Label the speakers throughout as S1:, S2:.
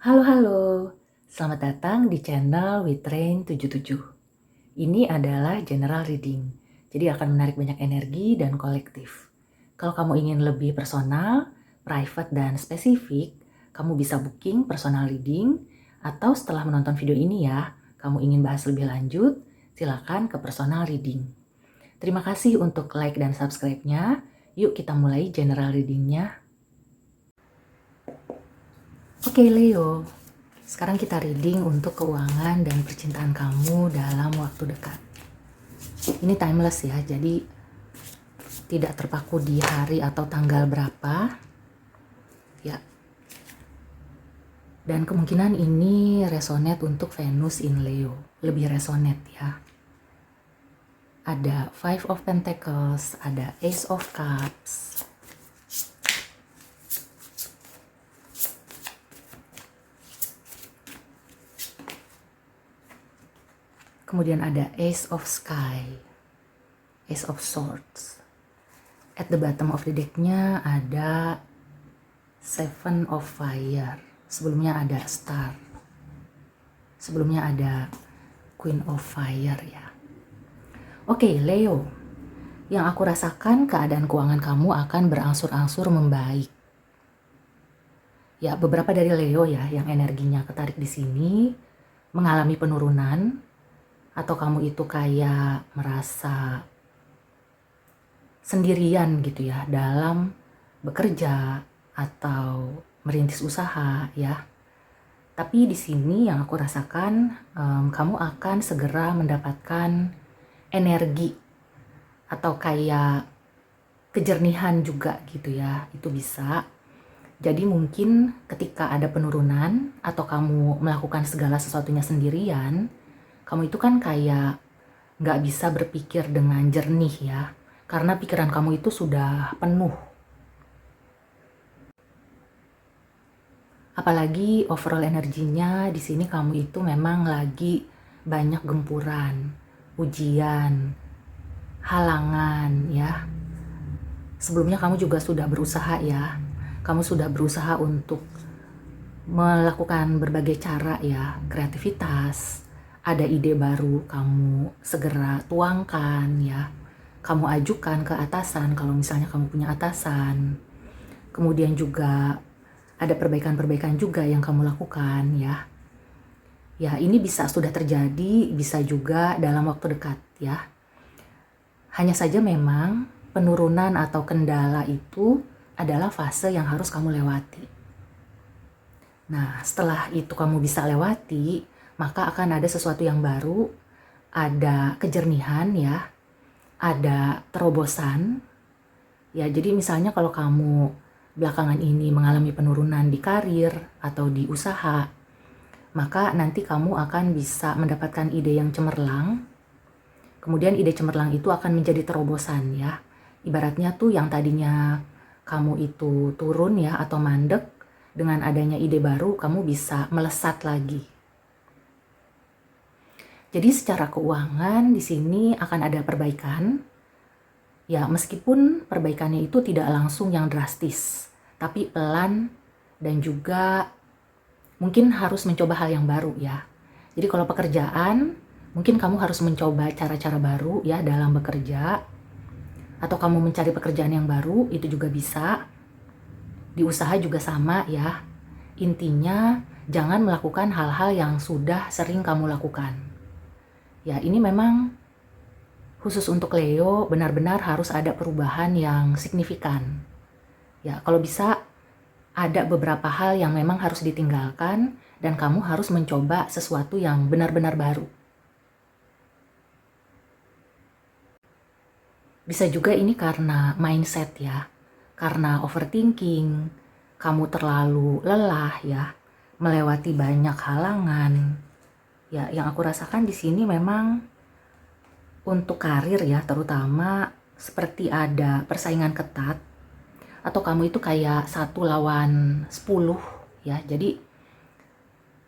S1: Halo, selamat datang di channel Witrain 77. Ini adalah general reading, jadi akan menarik banyak energi dan kolektif. Kalau kamu ingin lebih personal, private, dan spesifik, kamu bisa booking personal reading, atau setelah menonton video ini ya, kamu ingin bahas lebih lanjut, silakan ke personal reading. Terima kasih untuk like dan subscribe-nya. Yuk kita mulai general reading-nya. Oke Leo, sekarang kita reading untuk keuangan dan percintaan kamu dalam waktu dekat. Ini timeless ya, jadi tidak terpaku di hari atau tanggal berapa. Ya. Dan kemungkinan ini resonate untuk Venus in Leo. Lebih resonate ya. Ada Five of Pentacles, ada Ace of Cups. Kemudian ada Ace of Sky, Ace of Swords. At the bottom of the deck-nya ada Seven of Fire. Sebelumnya ada Star. Sebelumnya ada Queen of Fire ya. Oke, Leo. Yang aku rasakan keadaan keuangan kamu akan berangsur-angsur membaik. Ya, beberapa dari Leo ya yang energinya ketarik di sini mengalami penurunan, atau kamu itu kayak merasa sendirian gitu ya dalam bekerja atau merintis usaha ya. Tapi di sini yang aku rasakan kamu akan segera mendapatkan energi atau kayak kejernihan juga gitu ya, itu bisa. Jadi mungkin ketika ada penurunan atau kamu melakukan segala sesuatunya sendirian, kamu itu kan kayak nggak bisa berpikir dengan jernih ya, karena pikiran kamu itu sudah penuh. Apalagi overall energinya di sini kamu itu memang lagi banyak gempuran, ujian, halangan ya. Sebelumnya kamu juga sudah berusaha ya. Kamu sudah berusaha untuk melakukan berbagai cara ya, kreativitas. Ada ide baru, kamu segera tuangkan ya. Kamu ajukan ke atasan kalau misalnya kamu punya atasan. Kemudian juga ada perbaikan-perbaikan juga yang kamu lakukan ya. Ya, ini bisa sudah terjadi, bisa juga dalam waktu dekat ya. Hanya saja memang penurunan atau kendala itu adalah fase yang harus kamu lewati. Nah, setelah itu kamu bisa lewati, maka akan ada sesuatu yang baru, ada kejernihan ya, ada terobosan. Ya, jadi misalnya kalau kamu belakangan ini mengalami penurunan di karir atau di usaha, maka nanti kamu akan bisa mendapatkan ide yang cemerlang. Kemudian ide cemerlang itu akan menjadi terobosan ya. Ibaratnya tuh yang tadinya kamu itu turun ya atau mandek, dengan adanya ide baru kamu bisa melesat lagi. Jadi secara keuangan di sini akan ada perbaikan. Ya, meskipun perbaikannya itu tidak langsung yang drastis, tapi pelan dan juga mungkin harus mencoba hal yang baru ya. Jadi kalau pekerjaan, mungkin kamu harus mencoba cara-cara baru ya dalam bekerja. Atau kamu mencari pekerjaan yang baru, itu juga bisa. Di usaha juga sama ya. Intinya jangan melakukan hal-hal yang sudah sering kamu lakukan. Ya, ini memang khusus untuk Leo benar-benar harus ada perubahan yang signifikan. Ya, kalau bisa ada beberapa hal yang memang harus ditinggalkan dan kamu harus mencoba sesuatu yang benar-benar baru. Bisa juga ini karena mindset ya, karena overthinking, kamu terlalu lelah ya, melewati banyak halangan. Ya, yang aku rasakan di sini memang untuk karir ya, terutama seperti ada persaingan ketat, atau kamu itu kayak 1 lawan 10 ya, jadi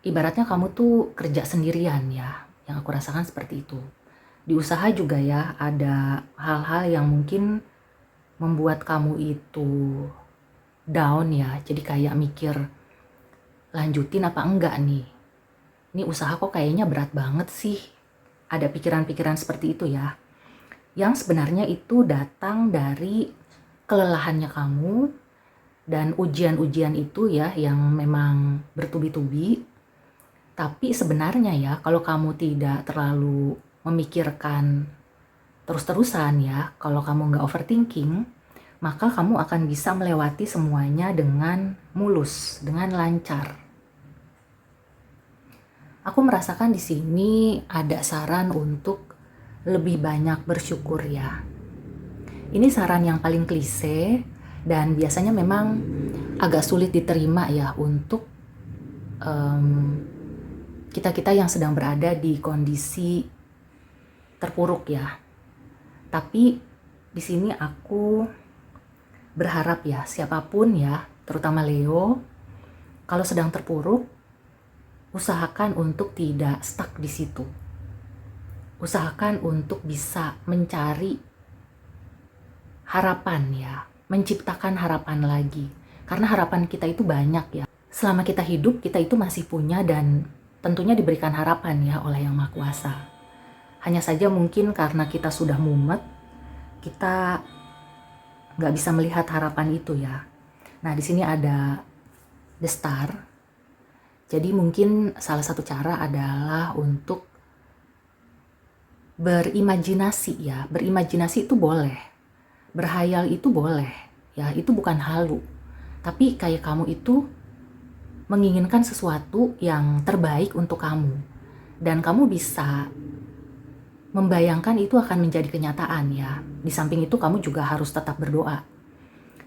S1: ibaratnya kamu tuh kerja sendirian ya, yang aku rasakan seperti itu. Di usaha juga ya, ada hal-hal yang mungkin membuat kamu itu down ya, jadi kayak mikir lanjutin apa enggak nih. Ini usaha kok kayaknya berat banget sih. Ada pikiran-pikiran seperti itu ya. Yang sebenarnya itu datang dari kelelahannya kamu dan ujian-ujian itu ya yang memang bertubi-tubi. Tapi sebenarnya ya kalau kamu tidak terlalu memikirkan terus-terusan ya, kalau kamu nggak overthinking, maka kamu akan bisa melewati semuanya dengan mulus, dengan lancar. Aku merasakan di sini ada saran untuk lebih banyak bersyukur ya. Ini saran yang paling klise dan biasanya memang agak sulit diterima ya untuk kita-kita yang sedang berada di kondisi terpuruk ya. Tapi di sini aku berharap ya siapapun ya, terutama Leo, kalau sedang terpuruk, usahakan untuk tidak stuck di situ. Usahakan untuk bisa mencari harapan ya, menciptakan harapan lagi. Karena harapan kita itu banyak ya. Selama kita hidup, kita itu masih punya dan tentunya diberikan harapan ya oleh Yang Maha Kuasa. Hanya saja mungkin karena kita sudah mumet, kita nggak bisa melihat harapan itu ya. Nah di sini ada The Star. Jadi mungkin salah satu cara adalah untuk berimajinasi ya. Berimajinasi itu boleh, berhayal itu boleh ya. Itu bukan halu. Tapi kayak kamu itu menginginkan sesuatu yang terbaik untuk kamu. Dan kamu bisa membayangkan itu akan menjadi kenyataan ya. Di samping itu kamu juga harus tetap berdoa.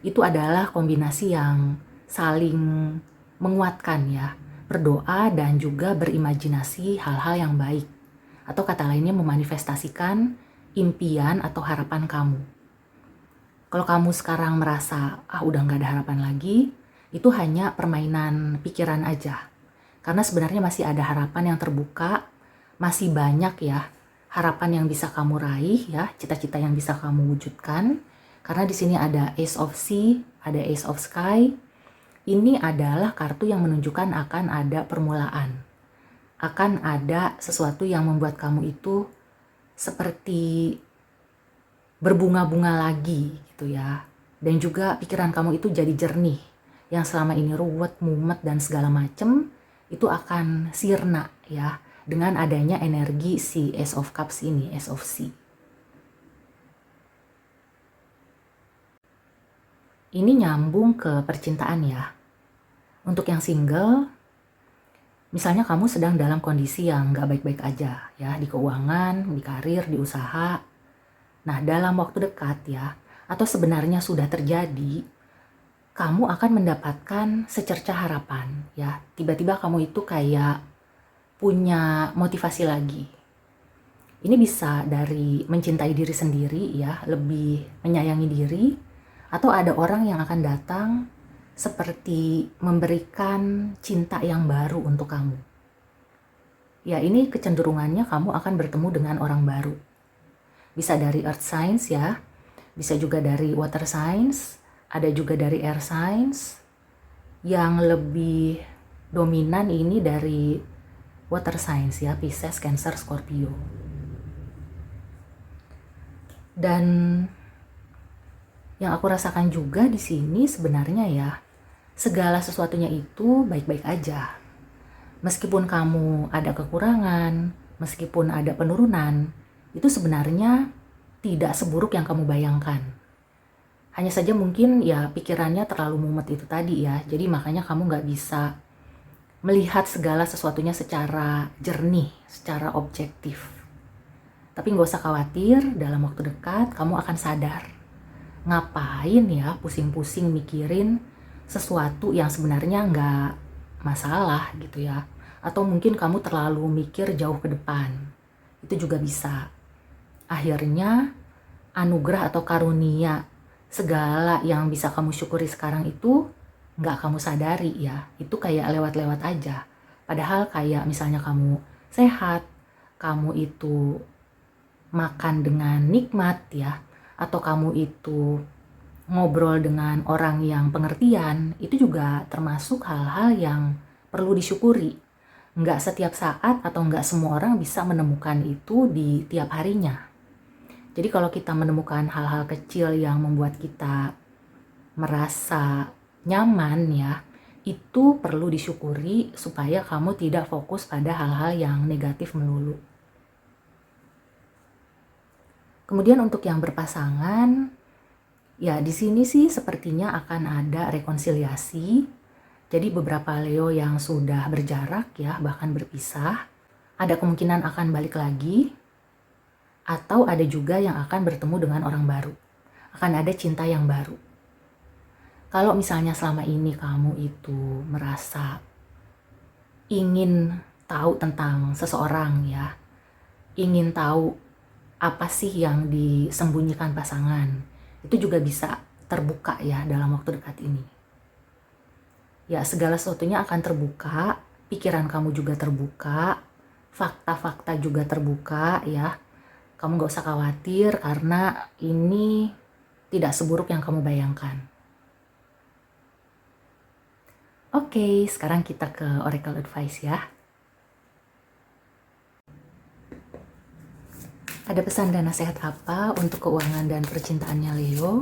S1: Itu adalah kombinasi yang saling menguatkan ya. Berdoa dan juga berimajinasi hal-hal yang baik. Atau kata lainnya memanifestasikan impian atau harapan kamu. Kalau kamu sekarang merasa udah gak ada harapan lagi, itu hanya permainan pikiran aja. Karena sebenarnya masih ada harapan yang terbuka, masih banyak ya harapan yang bisa kamu raih ya, cita-cita yang bisa kamu wujudkan. Karena di sini ada Ace of Sea, ada Ace of Sky. Ini adalah kartu yang menunjukkan akan ada permulaan. Akan ada sesuatu yang membuat kamu itu seperti berbunga-bunga lagi gitu ya. Dan juga pikiran kamu itu jadi jernih. Yang selama ini ruwet, mumet dan segala macem itu akan sirna ya. Dengan adanya energi si Ace of Cups ini, Ace of Sea. Ini nyambung ke percintaan ya. Untuk yang single, misalnya kamu sedang dalam kondisi yang gak baik-baik aja ya, di keuangan, di karir, di usaha. Nah dalam waktu dekat ya, atau sebenarnya sudah terjadi, kamu akan mendapatkan secercah harapan ya. Tiba-tiba kamu itu kayak punya motivasi lagi. Ini bisa dari mencintai diri sendiri ya, lebih menyayangi diri, atau ada orang yang akan datang seperti memberikan cinta yang baru untuk kamu. Ya ini kecenderungannya kamu akan bertemu dengan orang baru. Bisa dari earth signs ya, bisa juga dari water signs, ada juga dari air signs. Yang lebih dominan ini dari water signs ya, Pisces, Cancer, Scorpio. Dan yang aku rasakan juga di sini sebenarnya ya, segala sesuatunya itu baik-baik aja. Meskipun kamu ada kekurangan, meskipun ada penurunan, itu sebenarnya tidak seburuk yang kamu bayangkan. Hanya saja mungkin ya pikirannya terlalu mumet itu tadi ya, jadi makanya kamu nggak bisa melihat segala sesuatunya secara jernih, secara objektif. Tapi nggak usah khawatir, dalam waktu dekat kamu akan sadar. Ngapain ya pusing-pusing mikirin sesuatu yang sebenarnya nggak masalah gitu ya. Atau mungkin kamu terlalu mikir jauh ke depan. Itu juga bisa. Akhirnya anugerah atau karunia segala yang bisa kamu syukuri sekarang itu nggak kamu sadari ya, itu kayak lewat-lewat aja. Padahal kayak misalnya kamu sehat, kamu itu makan dengan nikmat ya, atau kamu itu ngobrol dengan orang yang pengertian, itu juga termasuk hal-hal yang perlu disyukuri. Nggak setiap saat atau nggak semua orang bisa menemukan itu di tiap harinya. Jadi kalau kita menemukan hal-hal kecil yang membuat kita merasa nyaman ya, itu perlu disyukuri supaya kamu tidak fokus pada hal-hal yang negatif melulu. Kemudian untuk yang berpasangan, ya di sini sih sepertinya akan ada rekonsiliasi. Jadi beberapa Leo yang sudah berjarak ya, bahkan berpisah, ada kemungkinan akan balik lagi, atau ada juga yang akan bertemu dengan orang baru. Akan ada cinta yang baru. Kalau misalnya selama ini kamu itu merasa ingin tahu tentang seseorang ya, ingin tahu apa sih yang disembunyikan pasangan, itu juga bisa terbuka ya dalam waktu dekat ini. Ya, segala sesuatunya akan terbuka, pikiran kamu juga terbuka, fakta-fakta juga terbuka ya. Kamu gak usah khawatir karena ini tidak seburuk yang kamu bayangkan. Oke, sekarang kita ke Oracle Advice ya. Ada pesan dan nasihat apa untuk keuangan dan percintaannya Leo?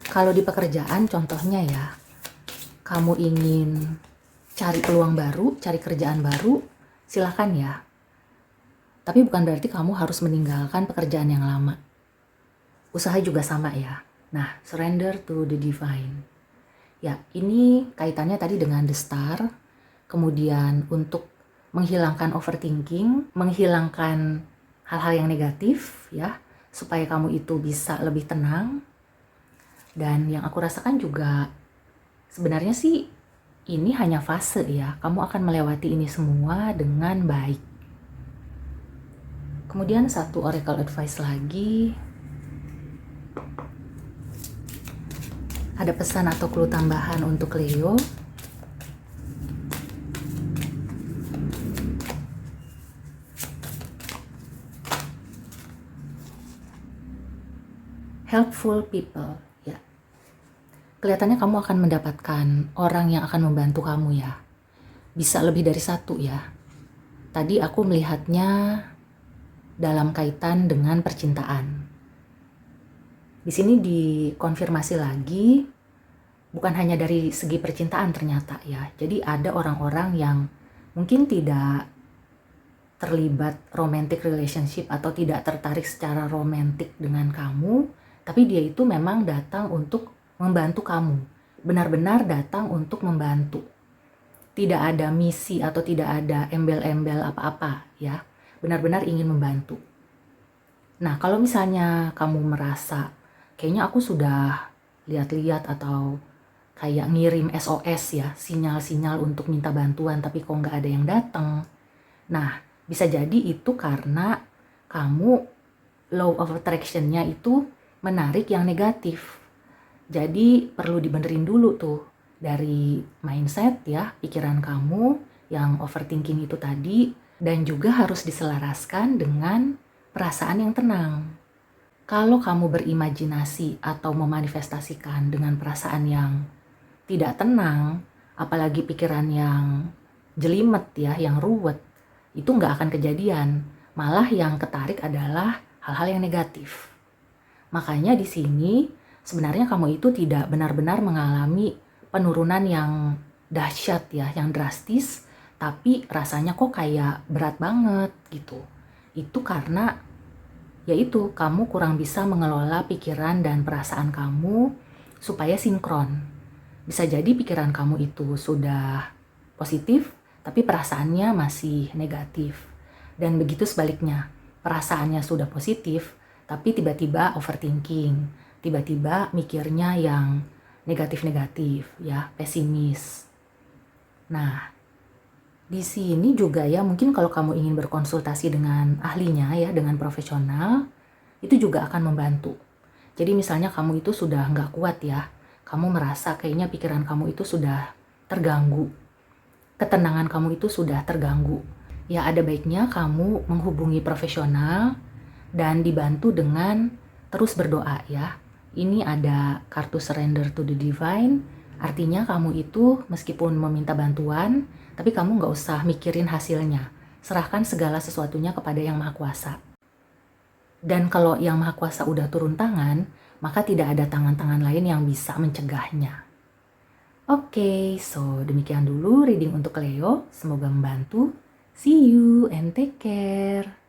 S1: Kalau di pekerjaan contohnya ya, kamu ingin cari peluang baru, cari kerjaan baru, silakan ya. Tapi bukan berarti kamu harus meninggalkan pekerjaan yang lama. Usaha juga sama ya. Nah, surrender to the divine. Ya, ini kaitannya tadi dengan the star. Kemudian untuk menghilangkan overthinking, menghilangkan hal-hal yang negatif ya, supaya kamu itu bisa lebih tenang. Dan yang aku rasakan juga sebenarnya sih ini hanya fase ya, kamu akan melewati ini semua dengan baik. Kemudian satu oracle advice lagi. Ada pesan atau clue tambahan untuk Leo. Helpful people ya. Kelihatannya kamu akan mendapatkan orang yang akan membantu kamu ya. Bisa lebih dari satu ya. Tadi aku melihatnya dalam kaitan dengan percintaan. Di sini dikonfirmasi lagi, bukan hanya dari segi percintaan ternyata ya. Jadi ada orang-orang yang mungkin tidak terlibat romantic relationship atau tidak tertarik secara romantik dengan kamu, tapi dia itu memang datang untuk membantu kamu. Benar-benar datang untuk membantu. Tidak ada misi atau tidak ada embel-embel apa-apa ya. Benar-benar ingin membantu. Nah, kalau misalnya kamu merasa kayaknya aku sudah lihat-lihat atau kayak ngirim SOS ya, sinyal-sinyal untuk minta bantuan tapi kok nggak ada yang datang. Nah, bisa jadi itu karena kamu law of attraction-nya itu menarik yang negatif. Jadi perlu dibenerin dulu tuh dari mindset ya, pikiran kamu yang overthinking itu tadi, dan juga harus diselaraskan dengan perasaan yang tenang. Kalau kamu berimajinasi atau memanifestasikan dengan perasaan yang tidak tenang, apalagi pikiran yang jelimet ya, yang ruwet, itu nggak akan kejadian. Malah yang ketarik adalah hal-hal yang negatif. Makanya di sini sebenarnya kamu itu tidak benar-benar mengalami penurunan yang dahsyat ya, yang drastis, tapi rasanya kok kayak berat banget gitu. Itu karena yaitu kamu kurang bisa mengelola pikiran dan perasaan kamu supaya sinkron. Bisa jadi pikiran kamu itu sudah positif, tapi perasaannya masih negatif. Dan begitu sebaliknya, perasaannya sudah positif, tapi tiba-tiba overthinking, tiba-tiba mikirnya yang negatif-negatif ya, pesimis. Nah, di sini juga ya mungkin kalau kamu ingin berkonsultasi dengan ahlinya ya, dengan profesional, itu juga akan membantu. Jadi misalnya kamu itu sudah nggak kuat ya, kamu merasa kayaknya pikiran kamu itu sudah terganggu, ketenangan kamu itu sudah terganggu. Ya ada baiknya kamu menghubungi profesional dan dibantu dengan terus berdoa ya. Ini ada kartu surrender to the divine, Artinya kamu itu meskipun meminta bantuan, tapi kamu nggak usah mikirin hasilnya. Serahkan segala sesuatunya kepada Yang Maha Kuasa. Dan kalau Yang Maha Kuasa udah turun tangan, maka tidak ada tangan-tangan lain yang bisa mencegahnya. Oke, so demikian dulu reading untuk Leo. Semoga membantu. See you and take care.